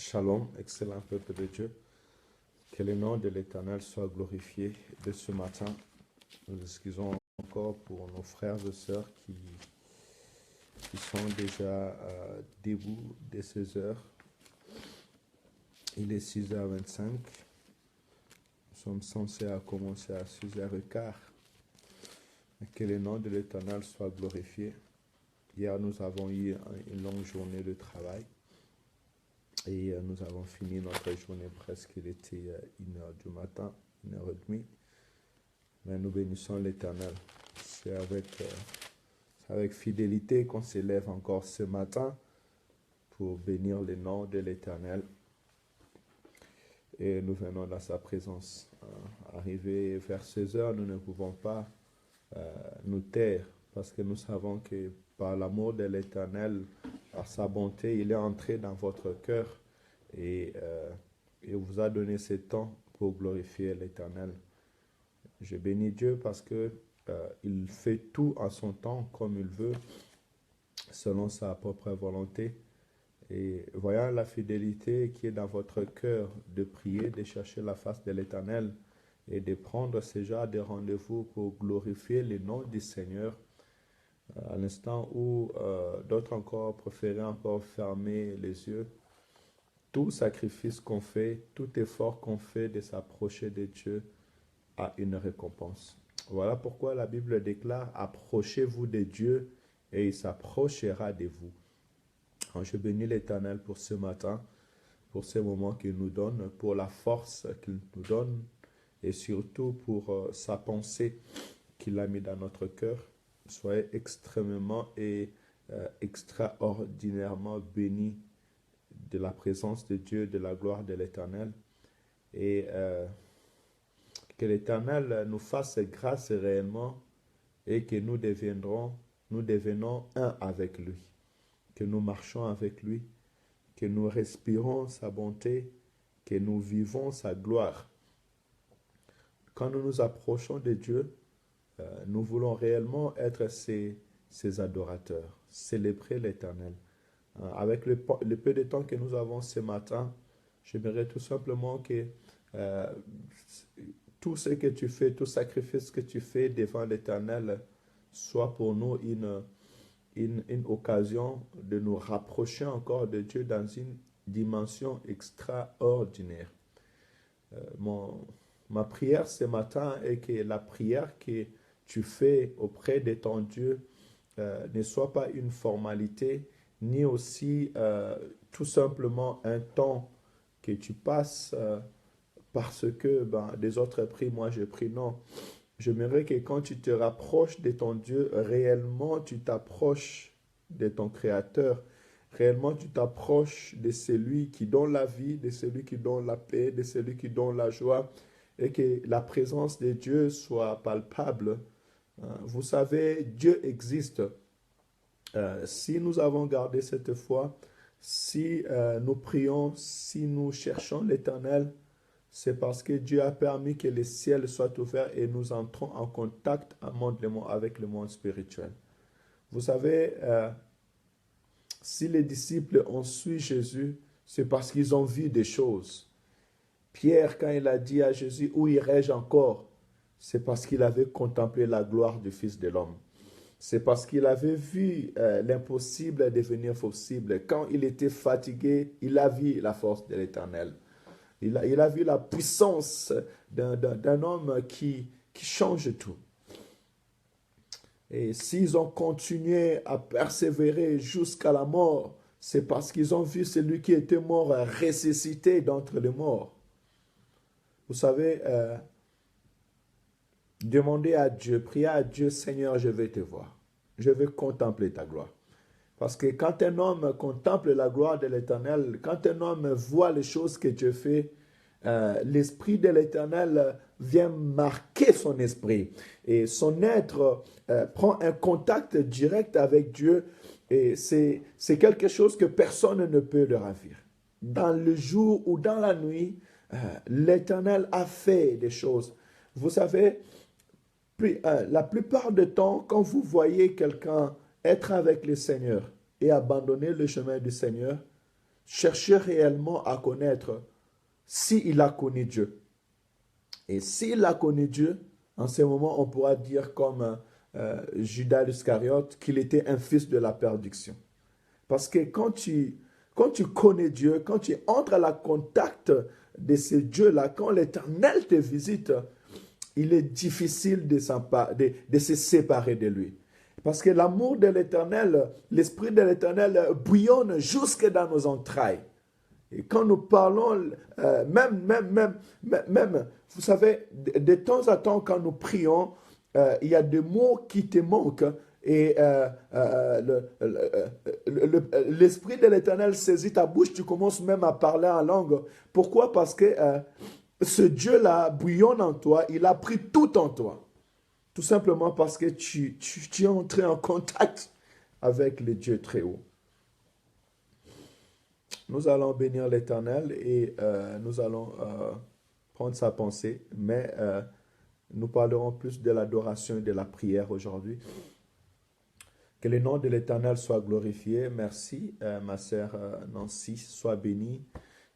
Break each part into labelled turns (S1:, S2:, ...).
S1: Shalom, excellent peuple de Dieu. Que le nom de l'Éternel soit glorifié de ce matin. Nous excusons encore pour nos frères et sœurs qui sont déjà debout dès 16 heures. Il est 6h25. Nous sommes censés commencer à 6h15. Que le nom de l'Éternel soit glorifié. Hier, nous avons eu une longue journée de travail. Et nous avons fini notre journée presque, il était 1h du matin, 1h30. Mais nous bénissons l'Éternel. C'est avec fidélité qu'on s'élève encore ce matin pour bénir le nom de l'Éternel. Et nous venons dans sa présence. Arrivé vers 16h, nous ne pouvons pas nous taire parce que nous savons que par l'amour de l'Éternel, par sa bonté, il est entré dans votre cœur et il vous a donné ce temps pour glorifier l'Éternel. Je bénis Dieu parce que il fait tout en son temps comme il veut, selon sa propre volonté. Et voyant la fidélité qui est dans votre cœur de prier, de chercher la face de l'Éternel et de prendre ce genre de rendez-vous pour glorifier le nom du Seigneur, à l'instant où d'autres encore préféraient encore fermer les yeux, tout sacrifice qu'on fait, tout effort qu'on fait de s'approcher de Dieu a une récompense. Voilà pourquoi la Bible déclare « Approchez-vous de Dieu et il s'approchera de vous ». Alors, je bénis l'Éternel pour ce matin, pour ce moment qu'il nous donne, pour la force qu'il nous donne et surtout pour sa pensée qu'il a mis dans notre cœur. Soyez extrêmement et extraordinairement bénis de la présence de Dieu, de la gloire de l'Éternel. Et que l'Éternel nous fasse grâce réellement et que nous devenons un avec lui. Que nous marchons avec lui, que nous respirons sa bonté, que nous vivons sa gloire. Quand nous nous approchons de Dieu, nous voulons réellement être ses adorateurs, célébrer l'Éternel. Avec le peu de temps que nous avons ce matin, j'aimerais tout simplement que tout ce que tu fais, tout sacrifice que tu fais devant l'Éternel soit pour nous une occasion de nous rapprocher encore de Dieu dans une dimension extraordinaire. Ma prière ce matin est que la prière que tu fais auprès de ton Dieu ne soit pas une formalité, ni aussi tout simplement un temps que tu passes parce que des autres prient, moi je prie. Non, j'aimerais que quand tu te rapproches de ton Dieu, réellement tu t'approches de ton Créateur, réellement tu t'approches de celui qui donne la vie, de celui qui donne la paix, de celui qui donne la joie, et que la présence de Dieu soit palpable. Vous savez, Dieu existe. Si nous avons gardé cette foi, si nous prions, si nous cherchons l'Éternel, c'est parce que Dieu a permis que les ciels soient ouverts et nous entrons en contact avec le monde spirituel. Vous savez, si les disciples ont suivi Jésus, c'est parce qu'ils ont vu des choses. Pierre, quand il a dit à Jésus, « Où irai-je encore ?» c'est parce qu'il avait contemplé la gloire du Fils de l'homme. C'est parce qu'il avait vu l'impossible devenir possible. Quand il était fatigué, il a vu la force de l'Éternel. Il a vu la puissance d'un homme qui change tout. Et s'ils ont continué à persévérer jusqu'à la mort, c'est parce qu'ils ont vu celui qui était mort ressuscité d'entre les morts. Vous savez, demandez à Dieu, priez à Dieu, Seigneur, je vais te voir. Je vais contempler ta gloire. Parce que quand un homme contemple la gloire de l'Éternel, quand un homme voit les choses que Dieu fait, l'Esprit de l'Éternel vient marquer son esprit. Et son être prend un contact direct avec Dieu. Et c'est quelque chose que personne ne peut le ravir. Dans le jour ou dans la nuit, l'Éternel a fait des choses. Vous savez, la plupart du temps, quand vous voyez quelqu'un être avec le Seigneur et abandonner le chemin du Seigneur, chercher réellement à connaître s'il a connu Dieu. Et s'il a connu Dieu, en ce moment, on pourra dire comme Judas Iscariote qu'il était un fils de la perdition. Parce que quand tu connais Dieu, quand tu entres à la contact de ce Dieu-là, quand l'Éternel te visite, il est difficile de se séparer de lui. Parce que l'amour de l'Éternel, l'Esprit de l'Éternel bouillonne jusque dans nos entrailles. Et quand nous parlons, même, vous savez, de temps à temps, quand nous prions, il y a des mots qui te manquent. Et l'Esprit de l'Éternel saisit ta bouche, tu commences même à parler en langue. Pourquoi? Parce que ce Dieu-là bouillonne en toi, il a pris tout en toi. Tout simplement parce que tu es entré en contact avec le Dieu très haut. Nous allons bénir l'Éternel et nous allons prendre sa pensée, mais nous parlerons plus de l'adoration et de la prière aujourd'hui. Que le nom de l'Éternel soit glorifié. Merci, ma sœur Nancy, sois bénie.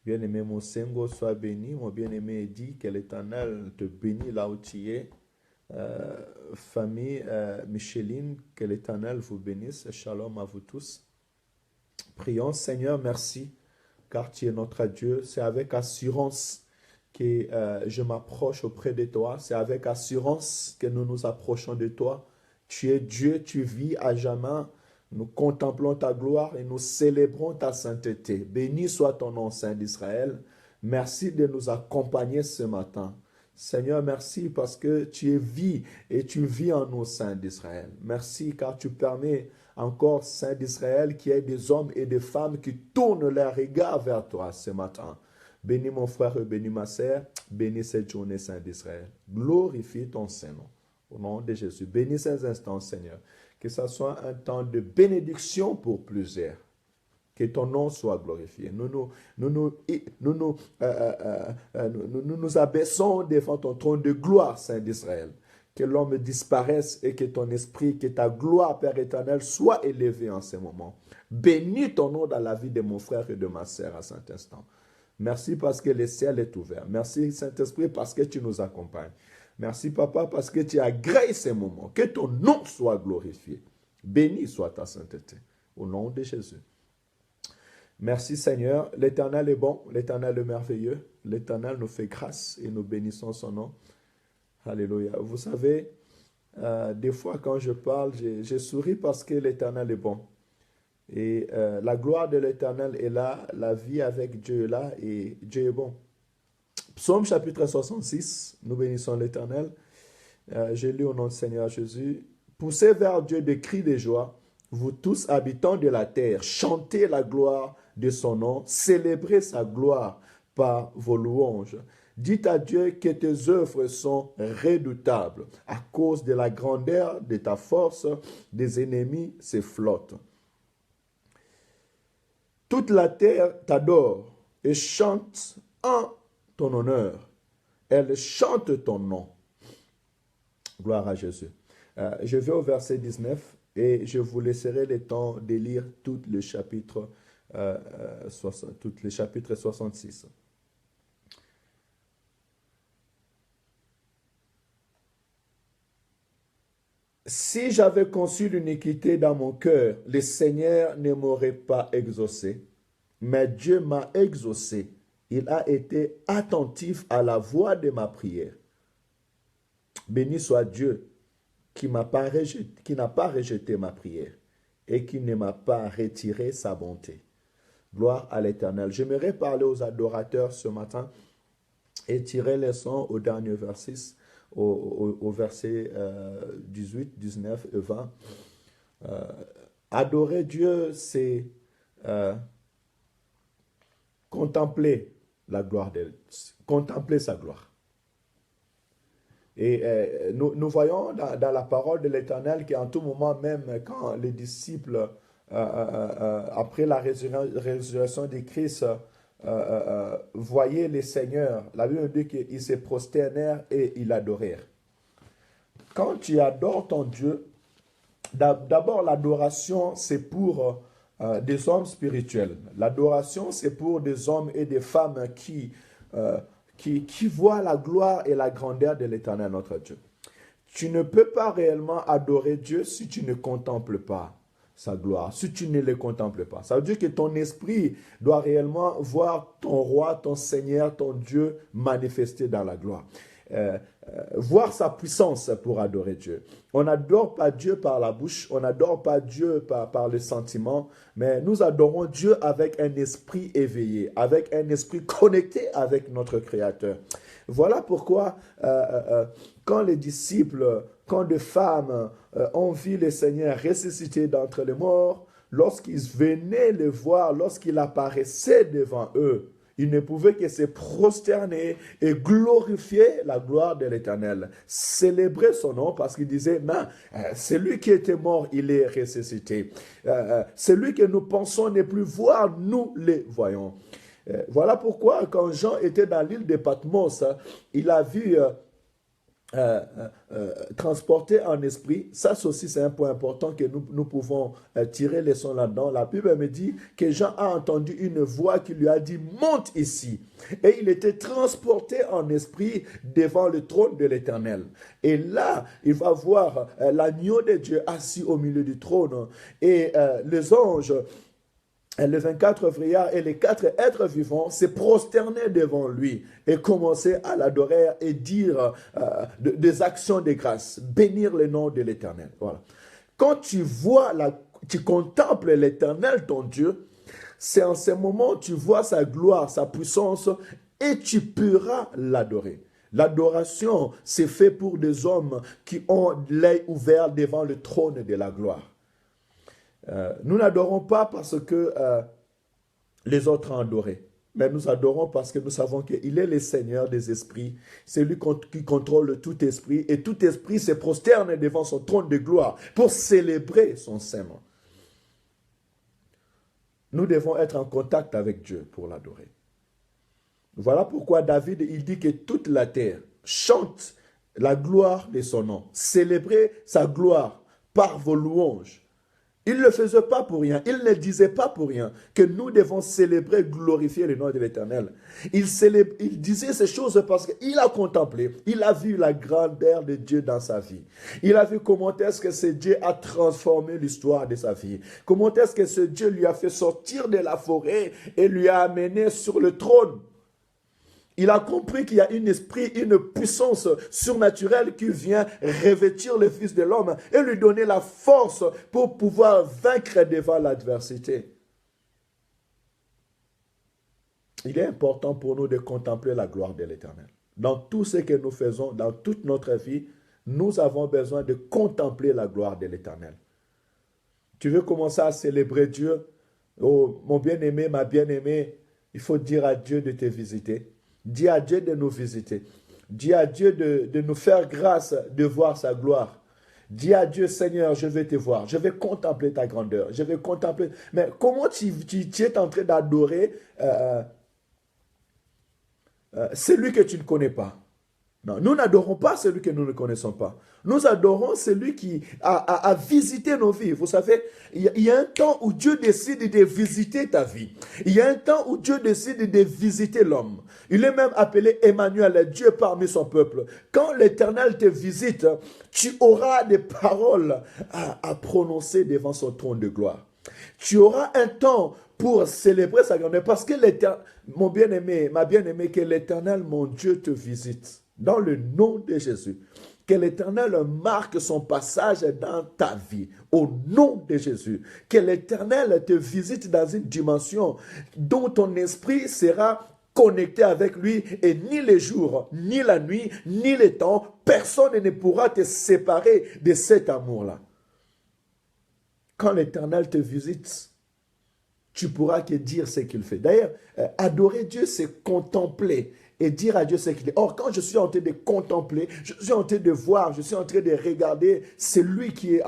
S1: Bien-aimé Mosengo, sois béni. Mon bien-aimé Eddie, que l'Éternel te bénisse là où tu es. Famille Micheline, que l'Éternel vous bénisse. Shalom à vous tous. Prions, Seigneur, merci, car tu es notre Dieu. C'est avec assurance que je m'approche auprès de toi. C'est avec assurance que nous nous approchons de toi. Tu es Dieu, tu vis à jamais. Nous contemplons ta gloire et nous célébrons ta sainteté. Béni soit ton nom, Saint d'Israël. Merci de nous accompagner ce matin. Seigneur, merci parce que tu es vie et tu vis en nous, Saint d'Israël. Merci car tu permets encore, Saint d'Israël, qu'il y ait des hommes et des femmes qui tournent leur regard vers toi ce matin. Bénis mon frère et bénis ma sœur. Bénis cette journée, Saint d'Israël. Glorifie ton Saint-Nom. Au nom de Jésus, bénis ces instants, Seigneur. Que ce soit un temps de bénédiction pour plusieurs. Que ton nom soit glorifié. Nous nous abaissons devant ton trône de gloire, Saint d'Israël. Que l'homme disparaisse et que ton esprit, que ta gloire, Père éternel, soit élevée en ce moment. Bénis ton nom dans la vie de mon frère et de ma sœur à cet instant. Merci parce que le ciel est ouvert. Merci, Saint-Esprit, parce que tu nous accompagnes. Merci, Papa, parce que tu agrées ces moments. Que ton nom soit glorifié. Béni soit ta sainteté. Au nom de Jésus. Merci, Seigneur. L'Éternel est bon. L'Éternel est merveilleux. L'Éternel nous fait grâce et nous bénissons son nom. Alléluia. Vous savez, des fois quand je parle, je souris parce que l'Éternel est bon. Et la gloire de l'Éternel est là. La vie avec Dieu est là et Dieu est bon. Psaume chapitre 66, nous bénissons l'Éternel. Je lis au nom du Seigneur Jésus. Poussez vers Dieu des cris de joie, vous tous habitants de la terre, chantez la gloire de son nom, célébrez sa gloire par vos louanges. Dites à Dieu que tes œuvres sont redoutables. À cause de la grandeur de ta force, des ennemis se flottent. Toute la terre t'adore et chante en ton honneur. Elle chante ton nom. Gloire à Jésus. Je vais au verset 19 et je vous laisserai le temps de lire tout le chapitre 66. Si j'avais conçu l'iniquité dans mon cœur, le Seigneur ne m'aurait pas exaucé, mais Dieu m'a exaucé. Il a été attentif à la voix de ma prière. Béni soit Dieu qui n'a pas rejeté ma prière et qui ne m'a pas retiré sa bonté. Gloire à l'Éternel. J'aimerais parler aux adorateurs ce matin et tirer les sons au dernier verset, au verset 18, 19 et 20. Adorer Dieu, c'est contempler la gloire de Dieu, contempler sa gloire. Et nous voyons dans la parole de l'Éternel qu'en tout moment, même quand les disciples, après la résurrection de Christ, voyaient les seigneurs, la Bible dit qu'ils se prosternèrent et ils adorèrent. Quand tu adores ton Dieu, d'abord l'adoration, c'est pour des hommes spirituels. L'adoration, c'est pour des hommes et des femmes qui voient la gloire et la grandeur de l'Éternel, notre Dieu. Tu ne peux pas réellement adorer Dieu si tu ne contemples pas sa gloire, si tu ne le contemples pas. Ça veut dire que ton esprit doit réellement voir ton roi, ton Seigneur, ton Dieu manifesté dans la gloire. Voir sa puissance pour adorer Dieu. On n'adore pas Dieu par la bouche, on n'adore pas Dieu par le sentiment, mais nous adorons Dieu avec un esprit éveillé, avec un esprit connecté avec notre Créateur. Voilà pourquoi quand les disciples, quand des femmes ont vu le Seigneur ressuscité d'entre les morts, lorsqu'ils venaient le voir, lorsqu'il apparaissait devant eux, ils ne pouvaient que se prosterner et glorifier la gloire de l'Éternel, célébrer son nom parce qu'ils disaient, non, celui qui était mort, il est ressuscité. Celui que nous pensons ne plus voir, nous le voyons. Voilà pourquoi quand Jean était dans l'île de Patmos, il a vu transporter en esprit, ça aussi c'est un point important que nous pouvons tirer les leçons là-dedans. La Bible me dit que Jean a entendu une voix qui lui a dit monte ici, et il était transporté en esprit devant le trône de l'Éternel, et là il va voir l'agneau de Dieu assis au milieu du trône, et les anges, les 24 vieillards et les 4 êtres vivants se prosternaient devant lui et commençaient à l'adorer et dire des actions de grâce, bénir le nom de l'Éternel. Voilà. Quand tu vois, tu contemples l'Éternel, ton Dieu, c'est en ce moment où tu vois sa gloire, sa puissance, et tu pourras l'adorer. L'adoration, c'est fait pour des hommes qui ont l'œil ouvert devant le trône de la gloire. Nous n'adorons pas parce que les autres ont adoré, mais nous adorons parce que nous savons qu'il est le Seigneur des esprits, c'est lui qui contrôle tout esprit, et tout esprit se prosterne devant son trône de gloire pour célébrer son saint nom. Nous devons être en contact avec Dieu pour l'adorer. Voilà pourquoi David, il dit que toute la terre chante la gloire de son nom, célébrer sa gloire par vos louanges. Il ne le faisait pas pour rien. Il ne disait pas pour rien que nous devons célébrer, glorifier le nom de l'Éternel. Il disait ces choses parce qu'il a contemplé, il a vu la grandeur de Dieu dans sa vie. Il a vu comment est-ce que ce Dieu a transformé l'histoire de sa vie. Comment est-ce que ce Dieu lui a fait sortir de la forêt et lui a amené sur le trône. Il a compris qu'il y a un esprit, une puissance surnaturelle qui vient revêtir le Fils de l'homme et lui donner la force pour pouvoir vaincre devant l'adversité. Il est important pour nous de contempler la gloire de l'Éternel. Dans tout ce que nous faisons, dans toute notre vie, nous avons besoin de contempler la gloire de l'Éternel. Tu veux commencer à célébrer Dieu? Oh, mon bien-aimé, ma bien-aimée, il faut dire à Dieu de te visiter. Dis à Dieu de nous visiter. Dis à Dieu de nous faire grâce de voir sa gloire. Dis à Dieu, Seigneur, je vais te voir. Je vais contempler ta grandeur. Je vais contempler. Mais comment tu es en train d'adorer celui que tu ne connais pas? Non, nous n'adorons pas celui que nous ne connaissons pas. Nous adorons celui qui a visité nos vies. Vous savez, il y a un temps où Dieu décide de visiter ta vie. Il y a un temps où Dieu décide de visiter l'homme. Il est même appelé Emmanuel, Dieu parmi son peuple. Quand l'Éternel te visite, tu auras des paroles à prononcer devant son trône de gloire. Tu auras un temps pour célébrer sa grandeur. Parce que l'Éternel, mon bien-aimé, ma bien-aimée, que l'Éternel, mon Dieu, te visite. Dans le nom de Jésus. Que l'Éternel marque son passage dans ta vie. Au nom de Jésus. Que l'Éternel te visite dans une dimension dont ton esprit sera connecté avec lui. Et ni les jours, ni la nuit, ni les temps, personne ne pourra te séparer de cet amour-là. Quand l'Éternel te visite, tu pourras que dire ce qu'il fait. D'ailleurs, adorer Dieu, c'est contempler et dire à Dieu ce qu'il est. Or, quand je suis en train de contempler, je suis en train de voir, je suis en train de regarder celui qui est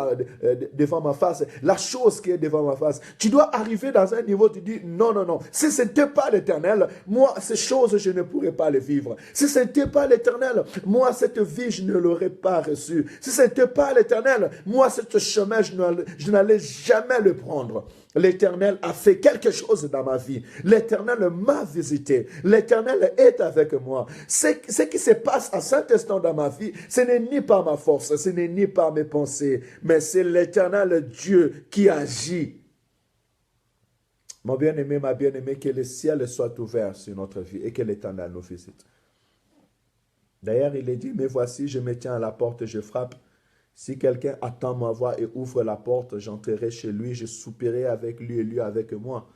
S1: devant ma face, la chose qui est devant ma face. Tu dois arriver dans un niveau, tu dis, non, non, non, si ce n'était pas l'Éternel, moi, ces choses, je ne pourrais pas les vivre. Si ce n'était pas l'Éternel, moi, cette vie, je ne l'aurais pas reçue. Si ce n'était pas l'Éternel, moi, ce chemin, je n'allais jamais le prendre. L'Éternel a fait quelque chose dans ma vie. L'Éternel m'a visité. L'Éternel est avec moi. Ce qui se passe à cet instant dans ma vie, ce n'est ni par ma force, ce n'est ni par mes pensées, mais c'est l'Éternel Dieu qui agit. Mon bien-aimé, ma bien-aimée, que le ciel soit ouvert sur notre vie et que l'Éternel nous visite. D'ailleurs, il est dit, mais voici, je me tiens à la porte, je frappe. Si quelqu'un attend ma voix et ouvre la porte, j'entrerai chez lui, je soupirai avec lui et lui avec moi.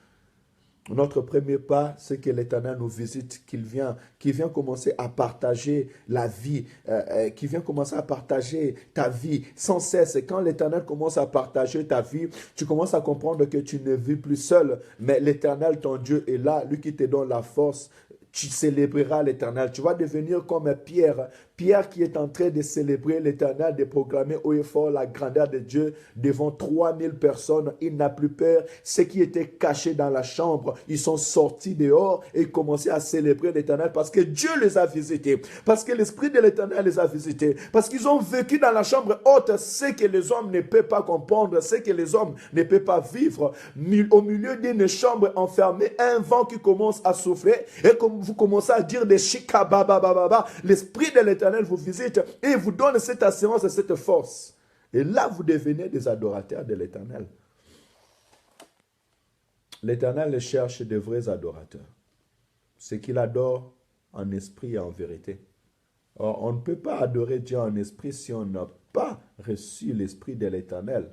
S1: Notre premier pas, c'est que l'Éternel nous visite, qu'il vient commencer à partager la vie, qu'il vient commencer à partager ta vie sans cesse. Et quand l'Éternel commence à partager ta vie, tu commences à comprendre que tu ne vis plus seul, mais l'Éternel, ton Dieu, est là, lui qui te donne la force. Tu célébreras l'Éternel. Tu vas devenir comme Pierre. Pierre qui est en train de célébrer l'Éternel, de proclamer haut et fort la grandeur de Dieu devant 3000 personnes. Il n'a plus peur. Ceux qui étaient cachés dans la chambre, ils sont sortis dehors et commencé à célébrer l'Éternel parce que Dieu les a visités. Parce que l'Esprit de l'Éternel les a visités. Parce qu'ils ont vécu dans la chambre haute ce que les hommes ne peuvent pas comprendre, ce que les hommes ne peuvent pas vivre. Au milieu d'une chambre enfermée, un vent qui commence à souffler et comme vous commencez à dire des chikababababa, l'Esprit de l'Éternel vous visite et vous donne cette assurance et cette force. Et là, vous devenez des adorateurs de l'Éternel. L'Éternel cherche de vrais adorateurs. Ceux qu'il adore en esprit et en vérité. Or, on ne peut pas adorer Dieu en esprit si on n'a pas reçu l'Esprit de l'Éternel.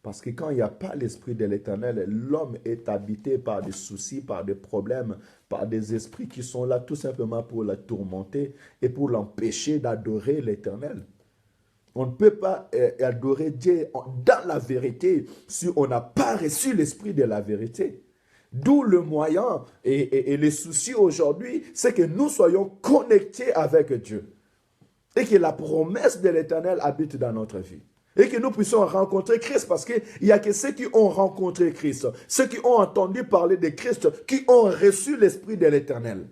S1: Parce que quand il n'y a pas l'Esprit de l'Éternel, l'homme est habité par des soucis, par des problèmes, par des esprits qui sont là tout simplement pour la tourmenter et pour l'empêcher d'adorer l'Éternel. On ne peut pas adorer Dieu dans la vérité si on n'a pas reçu l'Esprit de la vérité. D'où le moyen et le souci aujourd'hui, c'est que nous soyons connectés avec Dieu. Et que la promesse de l'Éternel habite dans notre vie. Et que nous puissions rencontrer Christ, parce qu'il n'y a que ceux qui ont rencontré Christ, ceux qui ont entendu parler de Christ, qui ont reçu l'Esprit de l'Éternel,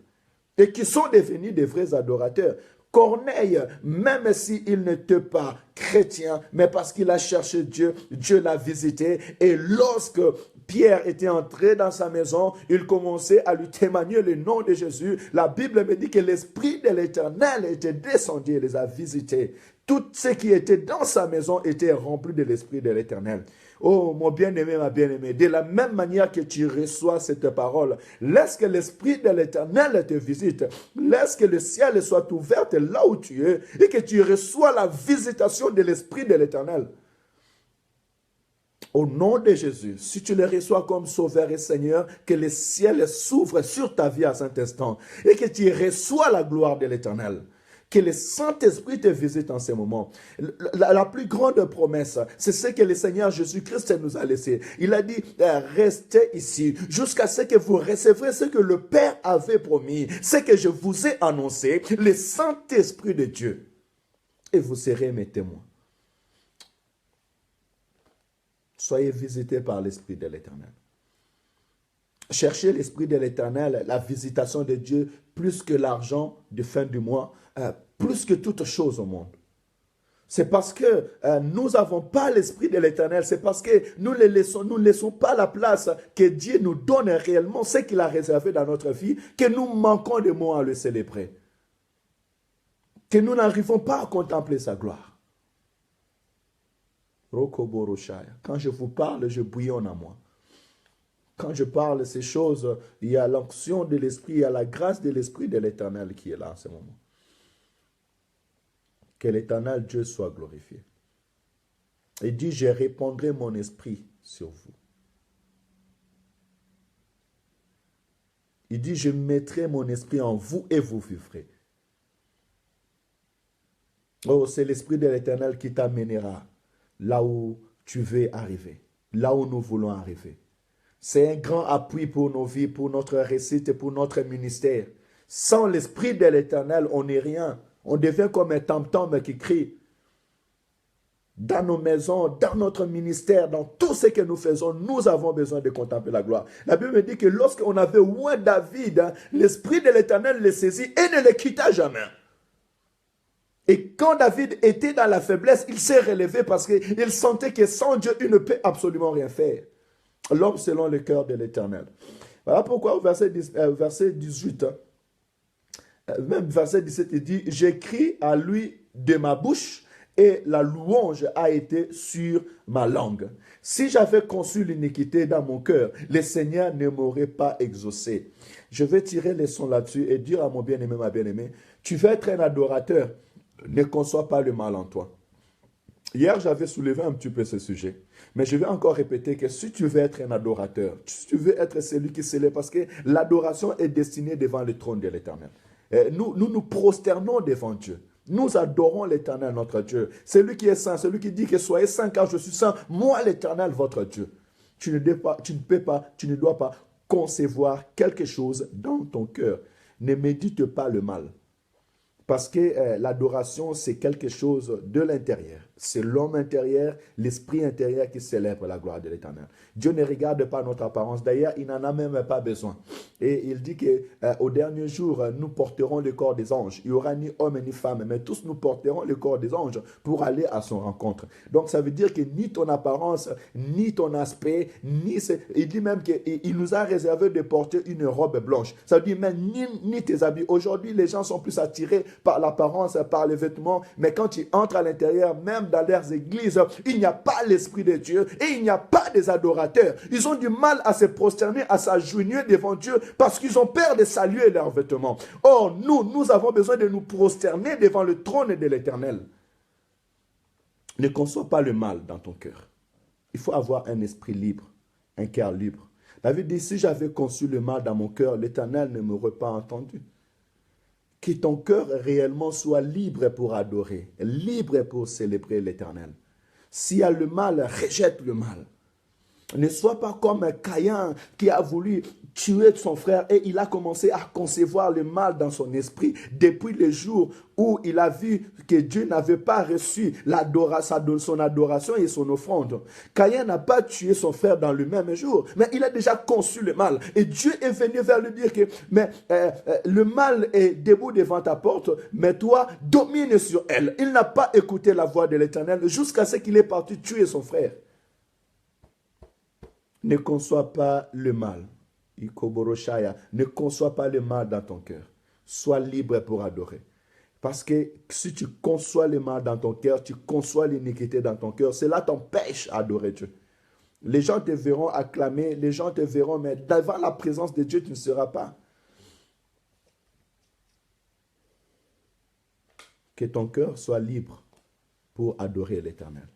S1: et qui sont devenus des vrais adorateurs. Corneille, même s'il n'était pas chrétien, mais parce qu'il a cherché Dieu, Dieu l'a visité, et lorsque Pierre était entré dans sa maison, il commençait à lui témoigner le nom de Jésus. La Bible me dit que l'Esprit de l'Éternel était descendu et les a visités. Tout ce qui était dans sa maison était rempli de l'Esprit de l'Éternel. Oh, mon bien-aimé, ma bien-aimée, de la même manière que tu reçois cette parole, laisse que l'Esprit de l'Éternel te visite. Laisse que le ciel soit ouvert là où tu es et que tu reçois la visitation de l'Esprit de l'Éternel. Au nom de Jésus, si tu le reçois comme Sauveur et Seigneur, que le ciel s'ouvre sur ta vie à cet instant et que tu reçois la gloire de l'Éternel. Que le Saint-Esprit te visite en ce moment. La plus grande promesse, c'est ce que le Seigneur Jésus-Christ nous a laissé. Il a dit, restez ici jusqu'à ce que vous recevrez ce que le Père avait promis, ce que je vous ai annoncé, le Saint-Esprit de Dieu. Et vous serez mes témoins. Soyez visités par l'Esprit de l'Éternel. Cherchez l'Esprit de l'Éternel, la visitation de Dieu, plus que l'argent de fin du mois, plus que toute chose au monde. C'est parce que nous n'avons pas l'Esprit de l'Éternel, c'est parce que nous ne laissons pas la place que Dieu nous donne réellement ce qu'il a réservé dans notre vie, que nous manquons de mots à le célébrer. Que nous n'arrivons pas à contempler sa gloire. Quand je vous parle, je bouillonne en moi. Quand je parle de ces choses, il y a l'onction de l'Esprit, il y a la grâce de l'Esprit de l'Éternel qui est là en ce moment. Que l'Éternel Dieu soit glorifié. Il dit, je répandrai mon esprit sur vous. Il dit, je mettrai mon esprit en vous et vous vivrez. Oh, c'est l'Esprit de l'Éternel qui t'amènera là où tu veux arriver, là où nous voulons arriver. C'est un grand appui pour nos vies, pour notre réussite et pour notre ministère. Sans l'Esprit de l'Éternel, on n'est rien. On devient comme un tam-tam qui crie. Dans nos maisons, dans notre ministère, dans tout ce que nous faisons, nous avons besoin de contempler la gloire. La Bible me dit que lorsqu'on avait oint David, l'Esprit de l'Éternel le saisit et ne le quitta jamais. Et quand David était dans la faiblesse, il s'est relevé parce qu'il sentait que sans Dieu, il ne peut absolument rien faire. L'homme selon le cœur de l'Éternel. Voilà pourquoi au verset 18, même verset 17, il dit, j'écris à lui de ma bouche et la louange a été sur ma langue. Si j'avais conçu l'iniquité dans mon cœur, le Seigneur ne m'aurait pas exaucé. Je vais tirer les sons là-dessus et dire à mon bien-aimé, ma bien-aimée, tu veux être un adorateur, ne conçois pas le mal en toi. Hier, j'avais soulevé un petit peu ce sujet. Mais je vais encore répéter que si tu veux être un adorateur, si tu veux être celui qui s'élève, parce que l'adoration est destinée devant le trône de l'Éternel. Nous prosternons devant Dieu. Nous adorons l'Éternel, notre Dieu. Celui qui est saint, celui qui dit que soyez saints car je suis saint, moi l'Éternel, votre Dieu. Tu ne dois pas concevoir quelque chose dans ton cœur. Ne médite pas le mal. Parce que l'adoration, c'est quelque chose de l'intérieur. C'est l'homme intérieur, l'esprit intérieur qui célèbre la gloire de l'Éternel. Dieu ne regarde pas notre apparence. D'ailleurs, il n'en a même pas besoin. Et il dit qu'au dernier jour, nous porterons le corps des anges. Il n'y aura ni homme ni femme, mais tous nous porterons le corps des anges pour aller à son rencontre. Donc, ça veut dire que ni ton apparence, ni ton aspect, il dit même qu'il nous a réservé de porter une robe blanche. Ça veut dire même ni tes habits. Aujourd'hui, les gens sont plus attirés par l'apparence, par les vêtements, mais quand tu entres à l'intérieur, même dans leurs églises, il n'y a pas l'Esprit de Dieu et il n'y a pas des adorateurs. Ils ont du mal à se prosterner, à s'agenouiller devant Dieu parce qu'ils ont peur de saluer leurs vêtements. Or, nous avons besoin de nous prosterner devant le trône de l'Éternel. Ne conçois pas le mal dans ton cœur. Il faut avoir un esprit libre, un cœur libre. David dit, si j'avais conçu le mal dans mon cœur, l'Éternel ne m'aurait pas entendu. Que ton cœur réellement soit libre pour adorer, libre pour célébrer l'Éternel. S'il y a le mal, rejette le mal. Ne sois pas comme Caïn qui a voulu tuer son frère et il a commencé à concevoir le mal dans son esprit depuis le jour où il a vu que Dieu n'avait pas reçu son adoration et son offrande. Caïn n'a pas tué son frère dans le même jour, mais il a déjà conçu le mal. Et Dieu est venu vers lui dire que le mal est debout devant ta porte, mais toi, domine sur elle. Il n'a pas écouté la voix de l'Éternel jusqu'à ce qu'il est parti tuer son frère. Ne conçois pas le mal. Ne conçois pas le mal dans ton cœur. Sois libre pour adorer. Parce que si tu conçois le mal dans ton cœur, tu conçois l'iniquité dans ton cœur, cela t'empêche d'adorer Dieu. Les gens te verront acclamer, les gens te verront, mais devant la présence de Dieu, tu ne seras pas. Que ton cœur soit libre pour adorer l'Éternel.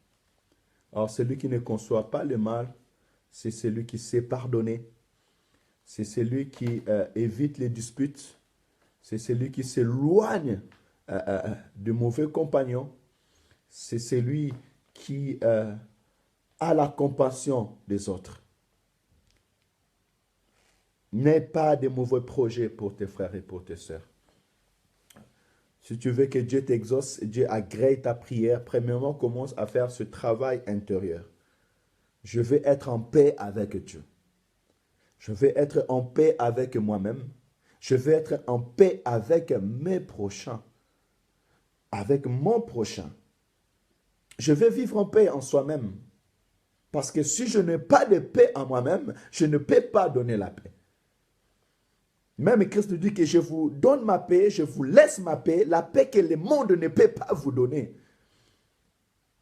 S1: Alors, celui qui ne conçoit pas le mal, c'est celui qui sait pardonner. C'est celui qui évite les disputes. C'est celui qui s'éloigne de mauvais compagnons. C'est celui qui a la compassion des autres. N'aie pas de mauvais projets pour tes frères et pour tes sœurs. Si tu veux que Dieu t'exauce, Dieu agrée ta prière, premièrement, commence à faire ce travail intérieur. Je vais être en paix avec Dieu. Je vais être en paix avec moi-même. Je vais être en paix avec mes prochains. Avec mon prochain. Je vais vivre en paix en soi-même. Parce que si je n'ai pas de paix en moi-même, je ne peux pas donner la paix. Même Christ dit que je vous donne ma paix, je vous laisse ma paix, la paix que le monde ne peut pas vous donner.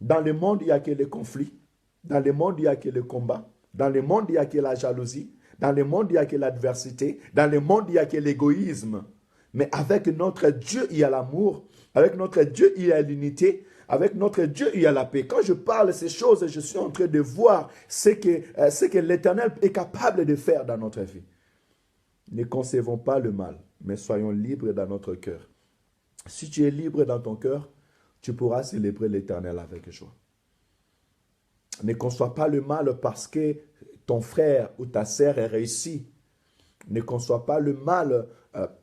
S1: Dans le monde, il n'y a que les conflits. Dans le monde, il n'y a que le combat. Dans le monde, il n'y a que la jalousie. Dans le monde, il n'y a que l'adversité. Dans le monde, il n'y a que l'égoïsme. Mais avec notre Dieu, il y a l'amour. Avec notre Dieu, il y a l'unité. Avec notre Dieu, il y a la paix. Quand je parle de ces choses, je suis en train de voir ce que l'Éternel est capable de faire dans notre vie. Ne concevons pas le mal, mais soyons libres dans notre cœur. Si tu es libre dans ton cœur, tu pourras célébrer l'Éternel avec joie. Ne conçois pas le mal parce que ton frère ou ta sœur est réussi. Ne conçois pas le mal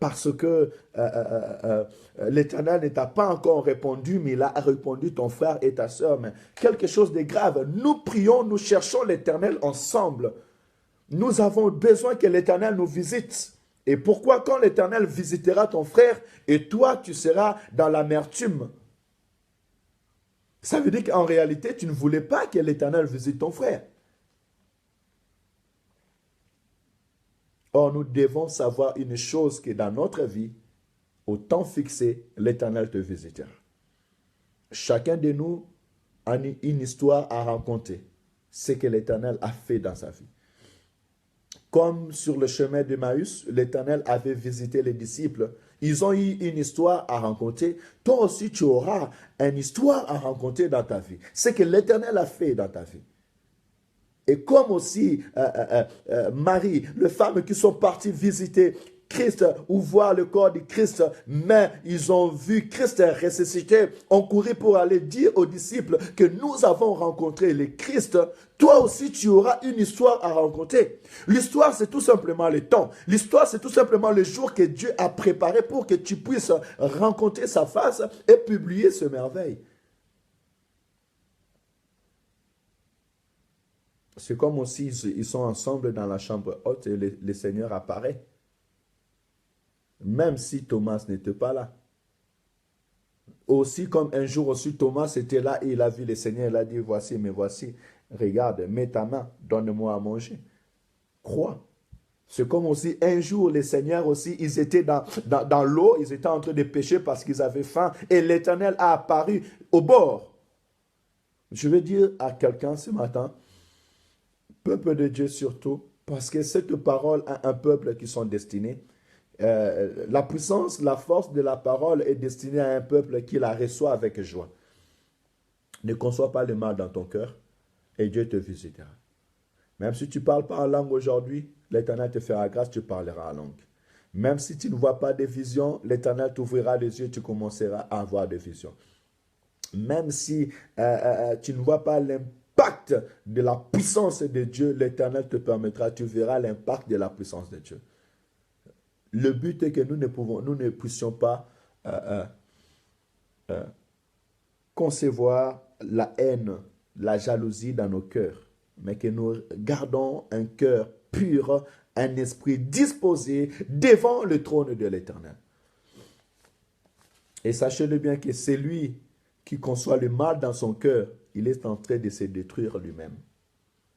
S1: parce que l'Éternel ne t'a pas encore répondu, mais il a répondu ton frère et ta sœur. Mais quelque chose de grave. Nous prions, nous cherchons l'Éternel ensemble. Nous avons besoin que l'Éternel nous visite. Et pourquoi quand l'Éternel visitera ton frère et toi, tu seras dans l'amertume? Ça veut dire qu'en réalité, tu ne voulais pas que l'Éternel visite ton frère. Or, nous devons savoir une chose, que dans notre vie, au temps fixé, l'Éternel te visitera. Chacun de nous a une histoire à raconter, ce que l'Éternel a fait dans sa vie. Comme sur le chemin d'Emmaüs, l'Éternel avait visité les disciples. Ils ont eu une histoire à raconter. Toi aussi, tu auras une histoire à raconter dans ta vie. Ce que l'Éternel a fait dans ta vie. Et comme aussi Marie, les femmes qui sont parties visiter Christ ou voir le corps de Christ, mais ils ont vu Christ ressuscité, ont couru pour aller dire aux disciples que nous avons rencontré le Christ. Toi aussi, tu auras une histoire à rencontrer. L'histoire, c'est tout simplement le temps. L'histoire, c'est tout simplement le jour que Dieu a préparé pour que tu puisses rencontrer sa face et publier ce merveille. C'est comme aussi ils sont ensemble dans la chambre haute et le Seigneur apparaît. Même si Thomas n'était pas là. Aussi comme un jour aussi Thomas était là et il a vu le Seigneur, il a dit voici, mais voici, regarde, mets ta main, donne-moi à manger. Crois. C'est comme aussi un jour les Seigneurs aussi, ils étaient dans l'eau, ils étaient en train de pêcher parce qu'ils avaient faim et l'Éternel a apparu au bord. Je veux dire à quelqu'un ce matin, peuple de Dieu surtout, parce que cette parole a un peuple qui sont destinés. La puissance, la force de la parole est destinée à un peuple qui la reçoit avec joie. Ne conçois pas le mal dans ton cœur et Dieu te visitera. Même si tu ne parles pas en langue aujourd'hui, l'Éternel te fera grâce, tu parleras en langue. Même si tu ne vois pas de visions, l'Éternel t'ouvrira les yeux, tu commenceras à avoir des visions. Même si tu ne vois pas l'impact de la puissance de Dieu, l'Éternel te permettra, tu verras l'impact de la puissance de Dieu. Le but est que nous ne puissions pas concevoir la haine, la jalousie dans nos cœurs, mais que nous gardons un cœur pur, un esprit disposé devant le trône de l'Éternel. Et sachez-le bien que c'est lui qui conçoit le mal dans son cœur, il est en train de se détruire lui-même.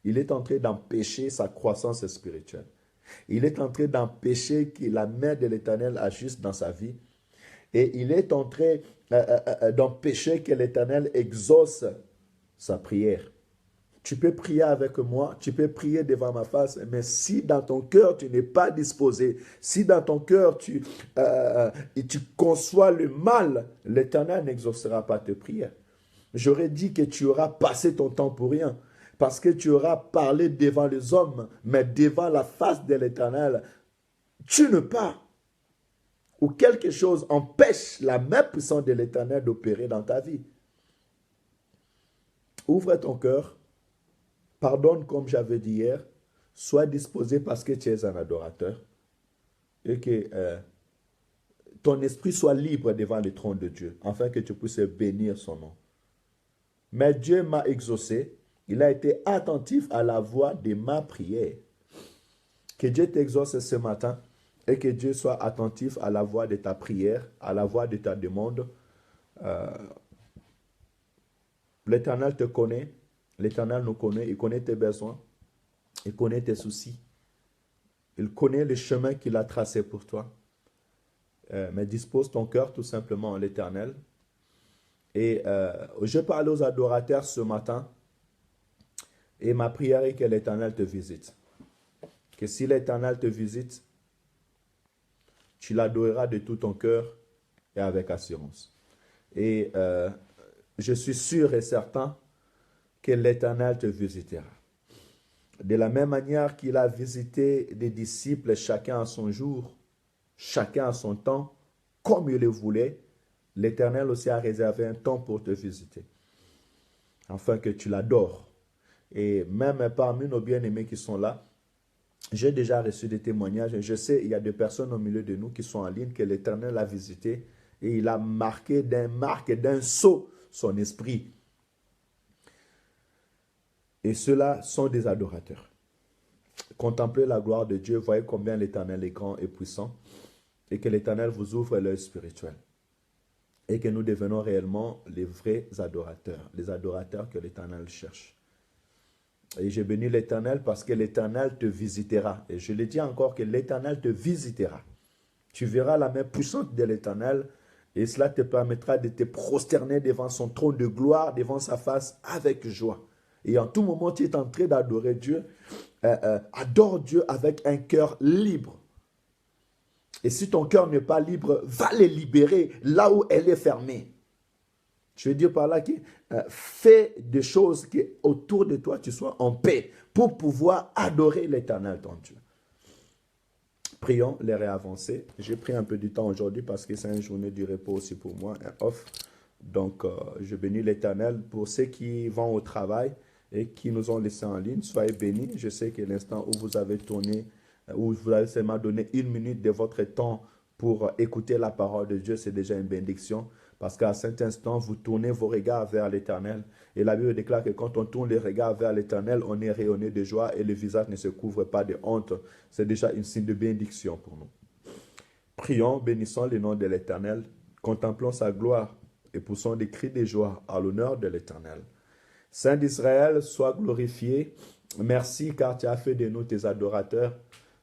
S1: Il est en train d'empêcher sa croissance spirituelle. Il est en train d'empêcher que la main de l'Éternel agisse dans sa vie. Et il est en train d'empêcher que l'Éternel exauce sa prière. Tu peux prier avec moi, tu peux prier devant ma face, mais si dans ton cœur tu n'es pas disposé, si dans ton cœur tu conçois le mal, l'Éternel n'exaucera pas tes prières. J'aurais dit que tu auras passé ton temps pour rien. Parce que tu auras parlé devant les hommes, mais devant la face de l'Éternel, tu ne pars. Ou quelque chose empêche la main puissante de l'Éternel d'opérer dans ta vie. Ouvre ton cœur, pardonne comme j'avais dit hier, sois disposé parce que tu es un adorateur et que ton esprit soit libre devant le trône de Dieu, afin que tu puisses bénir son nom. Mais Dieu m'a exaucé. Il a été attentif à la voix de ma prière. Que Dieu t'exauce ce matin et que Dieu soit attentif à la voix de ta prière, à la voix de ta demande. L'Éternel te connaît, l'Éternel nous connaît, il connaît tes besoins, il connaît tes soucis, il connaît le chemin qu'il a tracé pour toi. Mais dispose ton cœur tout simplement à l'Éternel. Et je parle aux adorateurs ce matin. Et ma prière est que l'Éternel te visite. Que si l'Éternel te visite, tu l'adoreras de tout ton cœur et avec assurance. Et je suis sûr et certain que l'Éternel te visitera. De la même manière qu'il a visité des disciples, chacun à son jour, chacun à son temps, comme il le voulait, l'Éternel aussi a réservé un temps pour te visiter, afin que tu l'adores. Et même parmi nos bien-aimés qui sont là, j'ai déjà reçu des témoignages. Je sais, il y a des personnes au milieu de nous qui sont en ligne, que l'Éternel a visité et il a marqué d'un sceau son esprit. Et ceux-là sont des adorateurs. Contemplez la gloire de Dieu, voyez combien l'Éternel est grand et puissant et que l'Éternel vous ouvre l'œil spirituel. Et que nous devenons réellement les vrais adorateurs, les adorateurs que l'Éternel cherche. Et j'ai béni l'Éternel parce que l'Éternel te visitera. Et je le dis encore que l'Éternel te visitera. Tu verras la main puissante de l'Éternel et cela te permettra de te prosterner devant son trône de gloire, devant sa face avec joie. Et en tout moment, tu es en train d'adorer Dieu. Adore Dieu avec un cœur libre. Et si ton cœur n'est pas libre, va le libérer là où elle est fermée. Je veux dire par là que fais des choses que autour de toi, tu sois en paix pour pouvoir adorer l'Éternel, ton Dieu. Prions les réavancer. J'ai pris un peu du temps aujourd'hui parce que c'est une journée du repos aussi pour moi, un off. Donc, je bénis l'Éternel pour ceux qui vont au travail et qui nous ont laissés en ligne. Soyez bénis. Je sais que l'instant où vous avez tourné, où vous avez seulement donné 1 minute de votre temps pour écouter la parole de Dieu, c'est déjà une bénédiction. Parce qu'à cet instant, vous tournez vos regards vers l'Éternel. Et la Bible déclare que quand on tourne les regards vers l'Éternel, on est rayonné de joie et le visage ne se couvre pas de honte. C'est déjà une signe de bénédiction pour nous. Prions, bénissons le nom de l'Éternel, contemplons sa gloire et poussons des cris de joie à l'honneur de l'Éternel. Saint d'Israël, sois glorifié. Merci car tu as fait de nous tes adorateurs.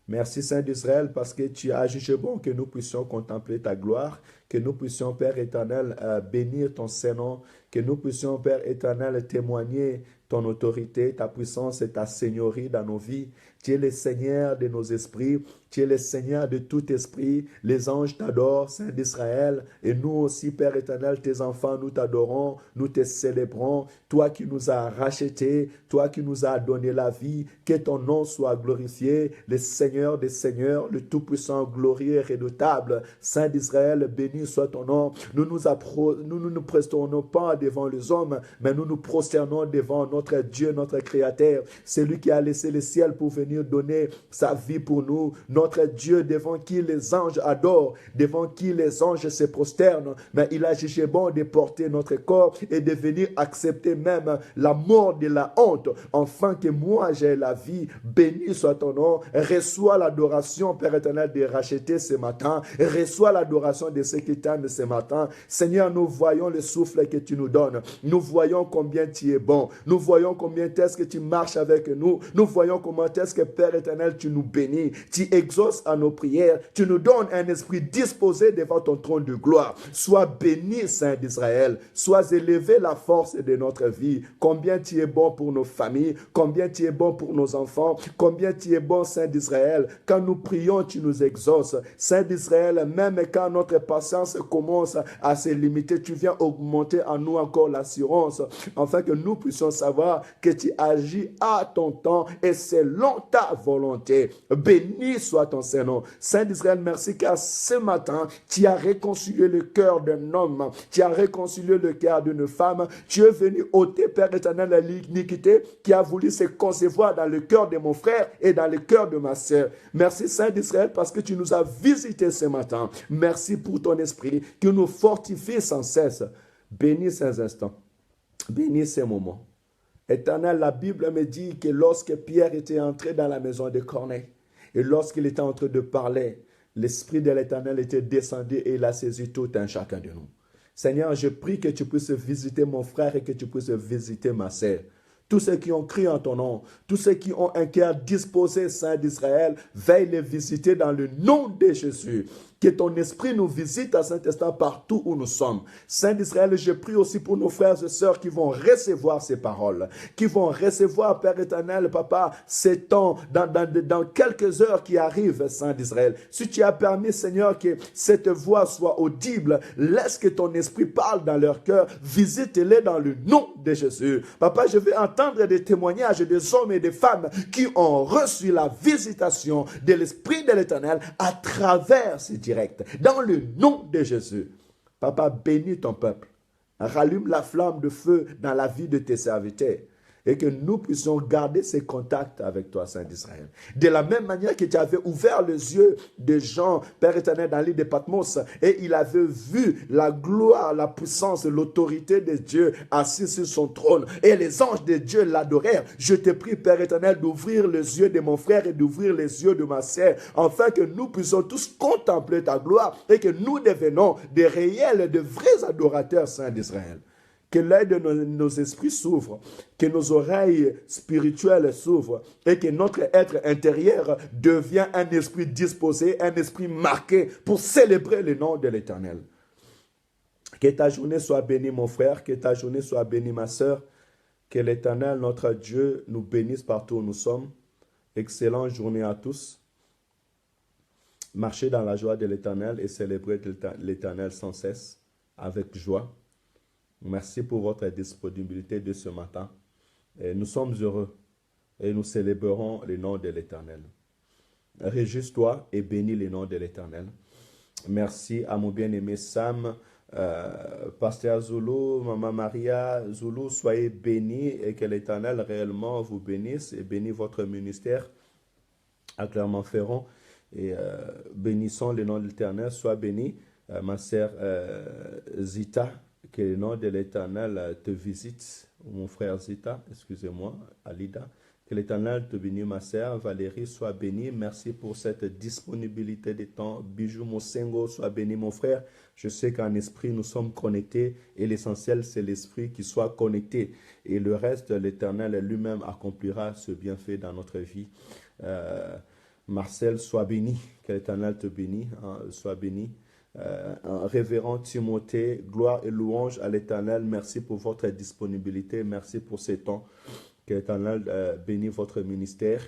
S1: Merci Saint d'Israël parce que tu as jugé bon que nous puissions contempler ta gloire, que nous puissions, Père éternel, bénir ton Saint-Nom, que nous puissions, Père éternel, témoigner ton autorité, ta puissance et ta seigneurie dans nos vies. Tu es le Seigneur de nos esprits, tu es le Seigneur de tout esprit. Les anges t'adorent, Saint d'Israël, et nous aussi, Père éternel, tes enfants, nous t'adorons, nous te célébrons. Toi qui nous as rachetés, toi qui nous as donné la vie, que ton nom soit glorifié, le Seigneur des Seigneurs, le Tout-Puissant, glorieux et redoutable. Saint d'Israël, béni soit ton nom. Nous nous prosternons pas devant les hommes, mais nous nous prosternons devant notre Dieu, notre Créateur. C'est lui qui a laissé le ciel pour venir donner sa vie pour nous. Notre Dieu devant qui les anges adorent, devant qui les anges se prosternent. Mais il a jugé bon de porter notre corps et de venir accepter même la mort de la honte, afin que moi j'ai la vie. Béni soit ton nom. Reçois l'adoration, Père éternel, de racheter ce matin. Reçois l'adoration de ceux qui t'aiment ce matin. Seigneur, nous voyons le souffle que tu nous donnes. Nous voyons combien tu es bon. Nous voyons combien est-ce que tu marches avec nous. Nous voyons comment est-ce que, Père éternel, tu nous bénis. Tu exauces à nos prières. Tu nous donnes un esprit disposé devant ton trône de gloire. Sois béni, Saint d'Israël. Sois élevé la force de notre vie. Combien tu es bon pour nos familles. Combien tu es bon pour nos enfants. Combien tu es bon, Saint d'Israël. Quand nous prions, tu nous exauces. Saint d'Israël, même quand notre patience commence à se limiter, tu viens augmenter en nous encore l'assurance, afin que nous puissions savoir que tu agis à ton temps et selon ta volonté. Béni soit ton Saint-Nom. Saint d'Israël, merci car ce matin, tu as réconcilié le cœur d'un homme, tu as réconcilié le cœur d'une femme, tu es venu ôter, Père éternel, l'iniquité qui a voulu se concevoir dans le cœur de mon frère et dans le cœur de ma sœur. Merci Saint d'Israël parce que tu nous as visités ce matin. Merci pour ton esprit qui nous fortifie sans cesse. Bénis ces instants. Bénis ces moments. Éternel, la Bible me dit que lorsque Pierre était entré dans la maison de Corneille et lorsqu'il était en train de parler, l'Esprit de l'Éternel était descendu et il a saisi tout un chacun de nous. Seigneur, je prie que tu puisses visiter mon frère et que tu puisses visiter ma sœur. Tous ceux qui ont crié en ton nom, tous ceux qui ont un cœur disposé, Saint d'Israël, veille les visiter dans le nom de Jésus. Que ton esprit nous visite à cet instant partout où nous sommes. Saint d'Israël, je prie aussi pour nos frères et sœurs qui vont recevoir ces paroles, qui vont recevoir, Père éternel, Papa, ces temps dans quelques heures qui arrivent, Saint d'Israël. Si tu as permis, Seigneur, que cette voix soit audible, laisse que ton esprit parle dans leur cœur, visite-les dans le nom de Jésus. Papa, je veux entendre des témoignages des hommes et des femmes qui ont reçu la visitation de l'Esprit de l'Éternel à travers ces direct, dans le nom de Jésus. Papa, bénis ton peuple. Rallume la flamme de feu dans la vie de tes serviteurs et que nous puissions garder ces contacts avec toi, Saint d'Israël. De la même manière que tu avais ouvert les yeux de Jean, Père éternel, dans l'île de Patmos, et il avait vu la gloire, la puissance, l'autorité de Dieu assis sur son trône, et les anges de Dieu l'adorèrent. Je te prie, Père éternel, d'ouvrir les yeux de mon frère et d'ouvrir les yeux de ma sœur, afin que nous puissions tous contempler ta gloire et que nous devenons des réels, de vrais adorateurs, Saint d'Israël. Que l'œil de nos esprits s'ouvre, que nos oreilles spirituelles s'ouvrent et que notre être intérieur devient un esprit disposé, un esprit marqué pour célébrer le nom de l'Éternel. Que ta journée soit bénie, mon frère, que ta journée soit bénie, ma sœur. Que l'Éternel, notre Dieu, nous bénisse partout où nous sommes. Excellente journée à tous. Marchez dans la joie de l'Éternel et célébrez l'Éternel sans cesse, avec joie. Merci pour votre disponibilité de ce matin. Et nous sommes heureux et nous célébrerons le nom de l'Éternel. Réjouis-toi et bénis le nom de l'Éternel. Merci à mon bien-aimé Sam, Pasteur Zulu, Maman Maria Zulu, soyez bénis et que l'Éternel réellement vous bénisse et bénisse votre ministère à Clermont-Ferrand. Et bénissons le nom de l'Éternel, sois béni. Ma sœur Zita, que le nom de l'Éternel te visite, mon frère Zita, excusez-moi, Alida. Que l'Éternel te bénisse, ma sœur Valérie, sois bénie. Merci pour cette disponibilité de temps. Bijou Mosengo, sois béni, mon frère. Je sais qu'en esprit, nous sommes connectés et l'essentiel, c'est l'esprit qui soit connecté. Et le reste, l'Éternel lui-même accomplira ce bienfait dans notre vie. Marcel, sois béni. Que l'Éternel te bénisse, hein, sois béni. Révérend Timothée, gloire et louange à l'Éternel. Merci pour votre disponibilité. Merci pour ces temps. Que l'Éternel bénisse votre ministère.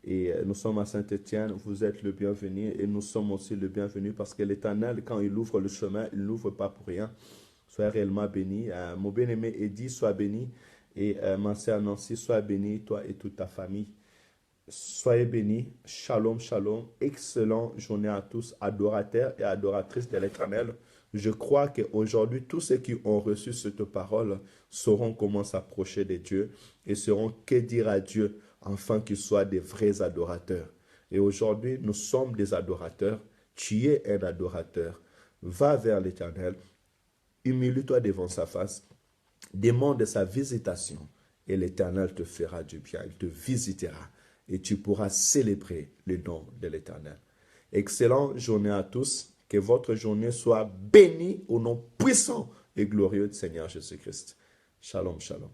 S1: Et nous sommes à Saint-Étienne. Vous êtes le bienvenu et nous sommes aussi le bienvenu parce que l'Éternel, quand il ouvre le chemin, il n'ouvre pas pour rien. Sois réellement béni. Mon bien-aimé Eddie, sois béni. Et ma sœur Nancy, sois béni, toi et toute ta famille. Soyez bénis. Shalom, shalom. Excellente journée à tous, adorateurs et adoratrices de l'Éternel. Je crois qu'aujourd'hui, tous ceux qui ont reçu cette parole sauront comment s'approcher de Dieu et sauront que dire à Dieu afin qu'ils soient des vrais adorateurs. Et aujourd'hui, nous sommes des adorateurs. Tu es un adorateur. Va vers l'Éternel. Humilie-toi devant sa face. Demande sa visitation et l'Éternel te fera du bien. Il te visitera. Et tu pourras célébrer le nom de l'Éternel. Excellente journée à tous. Que votre journée soit bénie au nom puissant et glorieux du Seigneur Jésus-Christ. Shalom, shalom.